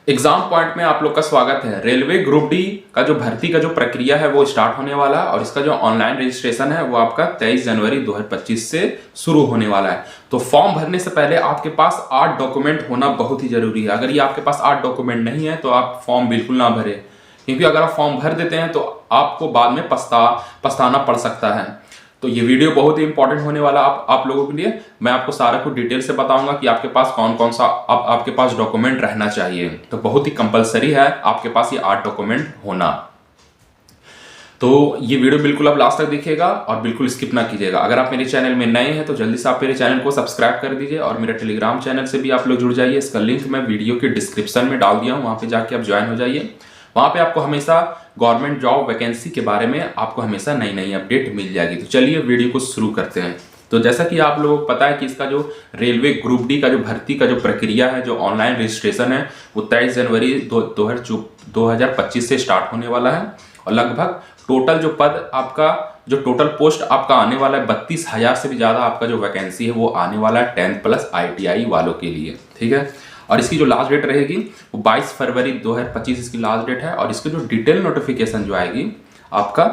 Exam point में आप लोग का स्वागत है। रेलवे ग्रुप डी का जो भर्ती का जो प्रक्रिया है वो स्टार्ट होने वाला है और इसका जो ऑनलाइन रजिस्ट्रेशन है वो आपका 23 जनवरी 2025 से शुरू होने वाला है। तो फॉर्म भरने से पहले आपके पास 8 डॉक्यूमेंट होना बहुत ही जरूरी है। अगर ये आपके पास 8 डॉक्यूमेंट नहीं है तो आप फॉर्म बिल्कुल ना भरें, क्योंकि अगर आप फॉर्म भर देते हैं तो आपको बाद में पछताना पड़ सकता है। तो ये वीडियो बहुत ही इंपॉर्टेंट होने वाला आप लोगों के लिए। मैं आपको सारा कुछ डिटेल से बताऊंगा कि आपके पास कौन कौन सा आपके पास डॉक्यूमेंट रहना चाहिए। तो बहुत ही कंपलसरी है आपके पास ये 8 डॉक्यूमेंट होना। तो ये वीडियो बिल्कुल आप लास्ट तक देखिएगा और बिल्कुल स्किप ना कीजिएगा। अगर आप मेरे चैनल में नए हैं तो जल्दी से आप मेरे चैनल को सब्सक्राइब कर दीजिए और मेरे टेलीग्राम चैनल से भी आप लोग जुड़ जाइए। इसका लिंक मैं वीडियो के डिस्क्रिप्शन में डाल दिया हूँ, वहाँ पे जाके आप ज्वाइन हो जाइए। वहाँ पे आपको हमेशा गवर्नमेंट जॉब वैकेंसी के बारे में आपको हमेशा नई नई अपडेट मिल जाएगी। तो चलिए वीडियो को शुरू करते हैं। तो जैसा कि आप लोगों को पता है कि इसका जो रेलवे ग्रुप डी का जो भर्ती का जो प्रक्रिया है, जो ऑनलाइन रजिस्ट्रेशन है, वो 23 जनवरी 2025 से स्टार्ट होने वाला है। और लगभग टोटल जो पद आपका जो टोटल पोस्ट आपका आने वाला है 32,000 से भी ज़्यादा आपका जो वैकेंसी है वो आने वाला है 10+ ITI वालों के लिए। ठीक है, और इसकी जो लास्ट डेट रहेगी वो 22 फरवरी 2025 इसकी लास्ट डेट है। और इसकी जो डिटेल नोटिफिकेशन जो आएगी आपका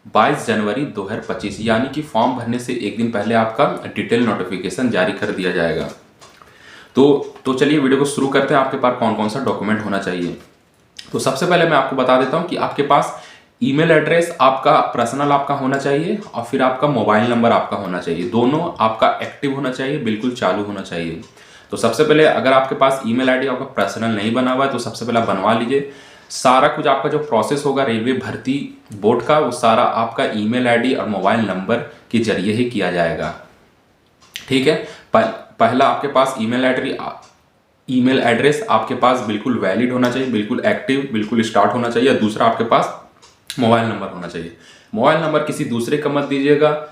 22 जनवरी 2025, यानी कि फॉर्म भरने से एक दिन पहले आपका डिटेल नोटिफिकेशन जारी कर दिया जाएगा। तो चलिए वीडियो को शुरू करते हैं। आपके पास कौन कौन सा डॉक्यूमेंट होना चाहिए। तो सबसे पहले मैं आपको बता देता हूँ कि आपके पास ईमेल एड्रेस आपका पर्सनल आपका होना चाहिए और फिर आपका मोबाइल नंबर आपका होना चाहिए। दोनों आपका एक्टिव होना चाहिए, बिल्कुल चालू होना चाहिए। तो सबसे पहले अगर आपके पास ईमेल आईडी आपका पर्सनल नहीं बना हुआ है तो सबसे पहले बनवा लीजिए। सारा कुछ आपका जो प्रोसेस होगा रेलवे भर्ती बोर्ड का, वो सारा आपका ईमेल आईडी और मोबाइल नंबर के जरिए ही किया जाएगा। ठीक है, पहला आपके पास ईमेल एड्रेस आपके पास बिल्कुल वैलिड होना चाहिए, बिल्कुल एक्टिव, बिल्कुल स्टार्ट होना चाहिए। दूसरा आपके पास मोबाइल नंबर होना चाहिए। मोबाइल नंबर किसी दूसरे का मत दीजिएगा,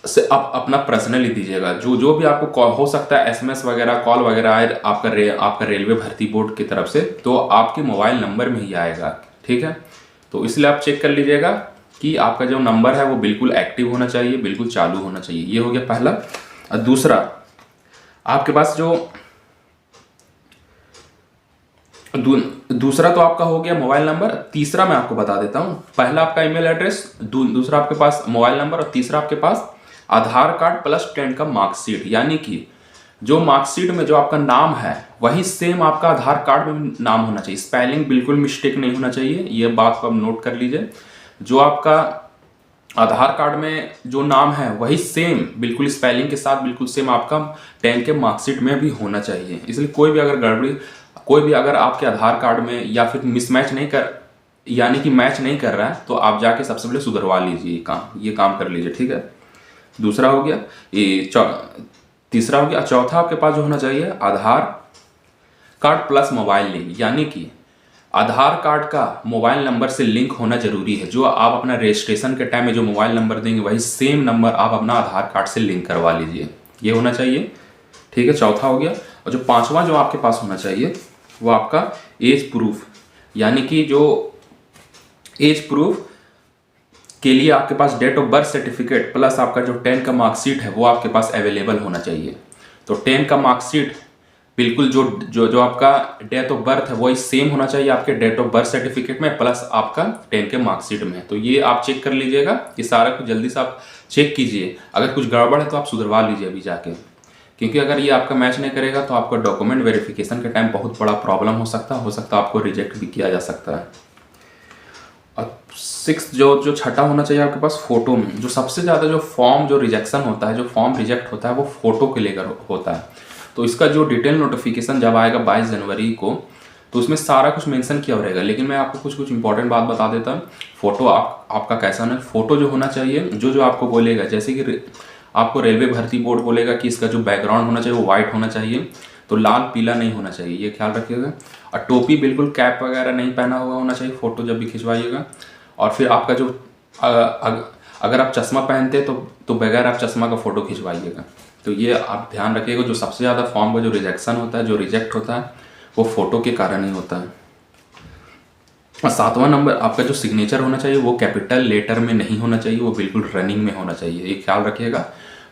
से आप अपना पर्सनली दीजिएगा। जो भी आपको कॉल हो सकता है, SMS वगैरह, कॉल वगैरह आए आपका रेलवे भर्ती बोर्ड की तरफ से, तो आपके मोबाइल नंबर में ही आएगा। ठीक है, तो इसलिए आप चेक कर लीजिएगा कि आपका जो नंबर है वो बिल्कुल एक्टिव होना चाहिए, बिल्कुल चालू होना चाहिए। ये हो गया पहला। और दूसरा आपके पास दूसरा तो आपका हो गया मोबाइल नंबर। तीसरा मैं आपको बता देता हूँ। पहला आपका ईमेल एड्रेस, दूसरा आपके पास मोबाइल नंबर और तीसरा आपके पास आधार कार्ड प्लस 10 का मार्कशीट। यानी कि जो मार्कशीट में जो आपका नाम है वही सेम आपका आधार कार्ड में नाम होना चाहिए। स्पेलिंग बिल्कुल मिस्टेक नहीं होना चाहिए, ये बात को आप नोट कर लीजिए। जो आपका आधार कार्ड में जो नाम है वही सेम बिल्कुल स्पेलिंग के साथ बिल्कुल सेम आपका 10 के मार्कशीट में भी होना चाहिए। इसलिए कोई भी अगर आपके आधार कार्ड में या फिर मिसमैच नहीं यानी कि मैच नहीं कर रहा है तो आप जाके सबसे पहले सुधरवा लीजिए ये काम कर लीजिए। ठीक है, दूसरा हो गया तीसरा हो गया। चौथा आपके पास जो होना चाहिए आधार कार्ड प्लस मोबाइल लिंक, यानी कि आधार कार्ड का मोबाइल नंबर से लिंक होना जरूरी है। जो आप अपना रजिस्ट्रेशन के टाइम में जो मोबाइल नंबर देंगे वही सेम नंबर आप अपना आधार कार्ड से लिंक करवा लीजिए, ये होना चाहिए। ठीक है, चौथा हो गया। और जो पांचवा जो आपके पास होना चाहिए वो आपका एज प्रूफ, यानी कि जो एज प्रूफ के लिए आपके पास date of birth certificate plus आपका जो 10 का मार्कशीट है वो आपके पास अवेलेबल होना चाहिए। तो 10 का मार्कशीट बिल्कुल जो आपका डेट ऑफ बर्थ है वही सेम होना चाहिए आपके डेट ऑफ बर्थ सर्टिफिकेट में प्लस आपका 10 के मार्कशीट में। तो ये आप चेक कर लीजिएगा, ये सारा कुछ जल्दी से आप चेक कीजिए। अगर कुछ गड़बड़ है तो आप सुधरवा लीजिए अभी जाके, क्योंकि अगर ये आपका मैच नहीं करेगा तो आपका डॉक्यूमेंट वेरिफिकेशन के टाइम बहुत बड़ा प्रॉब्लम हो सकता है आपको रिजेक्ट भी किया जा सकता है। और 6 जो छठा होना चाहिए आपके पास फोटो में। जो सबसे ज़्यादा जो फॉर्म जो रिजेक्शन होता है, जो फॉर्म रिजेक्ट होता है वो फोटो के लेकर होता है। तो इसका जो डिटेल नोटिफिकेशन जब आएगा 22 जनवरी को तो उसमें सारा कुछ मेंशन किया रहेगा, लेकिन मैं आपको कुछ इंपॉर्टेंट बात बता देता हूँ। फोटो आपका कैसा ना, फोटो जो होना चाहिए जो आपको बोलेगा, जैसे कि आपको रेलवे भर्ती बोर्ड बोलेगा कि इसका जो बैकग्राउंड होना चाहिए वो वाइट होना चाहिए, तो लाल पीला नहीं होना चाहिए, ये ख्याल रखिएगा। और टोपी बिल्कुल कैप वगैरह नहीं पहना हुआ होना चाहिए फोटो जब भी खिंचवाइएगा। और फिर आपका जो अगर आप चश्मा पहनते तो बगैर आप चश्मा का फोटो खिंचवाइएगा। तो ये आप ध्यान रखिएगा। जो सबसे ज़्यादा फॉर्म का जो रिजेक्शन होता है, जो रिजेक्ट होता है वो फोटो के कारण ही होता है। और 7वां नंबर आपका जो सिग्नेचर होना चाहिए वो कैपिटल लेटर में नहीं होना चाहिए, वो बिल्कुल रनिंग में होना चाहिए, ये ख्याल रखिएगा।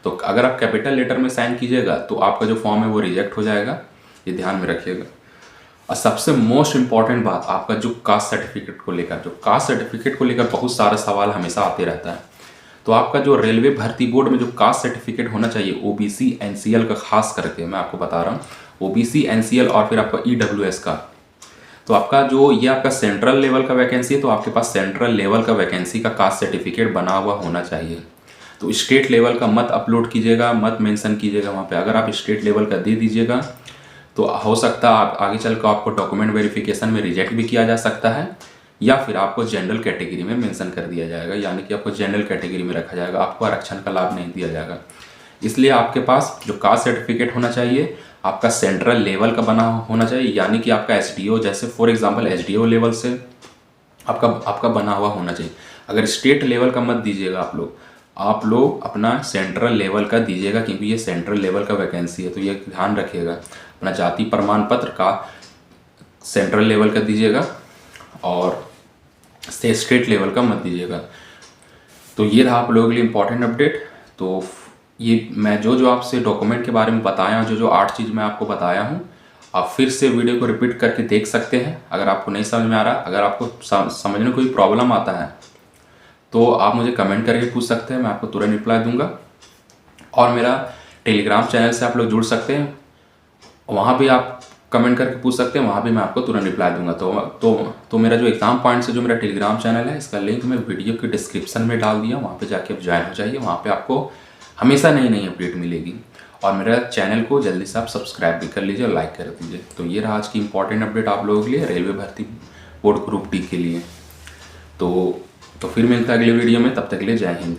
तो अगर आप कैपिटल लेटर में साइन कीजिएगा तो आपका जो फॉर्म है वो रिजेक्ट हो जाएगा, ये ध्यान में रखिएगा। और सबसे मोस्ट इम्पॉर्टेंट बात, आपका जो कास्ट सर्टिफिकेट को लेकर बहुत सारा सवाल हमेशा आते रहता है। तो आपका जो रेलवे भर्ती बोर्ड में जो कास्ट सर्टिफिकेट होना चाहिए, ओबीसी एनसीएल का खास करके मैं आपको बता रहा हूँ, ओबीसी एनसीएल और फिर आपका ईडब्ल्यूएस का। तो आपका जो ये आपका सेंट्रल लेवल का वैकेंसी है, तो आपके पास सेंट्रल लेवल का वैकेंसी का कास्ट सर्टिफिकेट बना हुआ होना चाहिए। तो स्टेट लेवल का मत अपलोड कीजिएगा, मत मेंशन कीजिएगा वहाँ पे। अगर आप स्टेट लेवल का दे दीजिएगा तो हो सकता है आप आगे चल कर आपको डॉक्यूमेंट वेरिफिकेशन में रिजेक्ट भी किया जा सकता है, या फिर आपको जनरल कैटेगरी में मेंशन कर दिया जाएगा, यानी कि आपको जनरल कैटेगरी में रखा जाएगा, आपको आरक्षण का लाभ नहीं दिया जाएगा। इसलिए आपके पास जो कास्ट सर्टिफिकेट होना चाहिए आपका सेंट्रल लेवल का बना होना चाहिए, यानी कि आपका एसडीओ, जैसे फॉर एग्जांपल एसडीओ लेवल से आपका बना हुआ होना चाहिए। अगर स्टेट लेवल का मत दीजिएगा आप लोग अपना सेंट्रल लेवल का दीजिएगा, क्योंकि ये सेंट्रल लेवल का वैकेंसी है। तो ये ध्यान रखिएगा, अपना जाति प्रमाण पत्र का सेंट्रल लेवल का दीजिएगा और स्टेट लेवल का मत दीजिएगा। तो ये रहा आप लोगों के लिए इम्पोर्टेंट अपडेट। तो ये मैं जो आपसे डॉक्यूमेंट के बारे में बताया हूँ, जो 8 चीज़ मैं आपको बताया हूँ, आप फिर से वीडियो को रिपीट करके देख सकते हैं अगर आपको नहीं समझ में आ रहा। अगर आपको समझने में कोई प्रॉब्लम आता है तो आप मुझे कमेंट करके पूछ सकते हैं, मैं आपको तुरंत रिप्लाई दूंगा। और मेरा टेलीग्राम चैनल से आप लोग जुड़ सकते हैं, वहाँ भी आप कमेंट करके पूछ सकते हैं, वहाँ भी मैं आपको तुरंत रिप्लाई दूंगा। तो मेरा जो एग्जाम पॉइंट से जो मेरा टेलीग्राम चैनल है, इसका लिंक मैं वीडियो के डिस्क्रिप्शन में डाल दिया, वहाँ पे जाके आप ज्वाइन हो जाइए। वहाँ पे आपको हमेशा नई अपडेट मिलेगी। और मेरा चैनल को जल्दी से आप सब्सक्राइब भी कर लीजिए और लाइक कर दीजिए। तो ये रहा आज की इंपॉर्टेंट अपडेट आप लोगों के लिए रेलवे भर्ती बोर्ड ग्रुप डी के लिए। तो फिर मिलता है अगले वीडियो में, तब तक के लिए जय हिंद।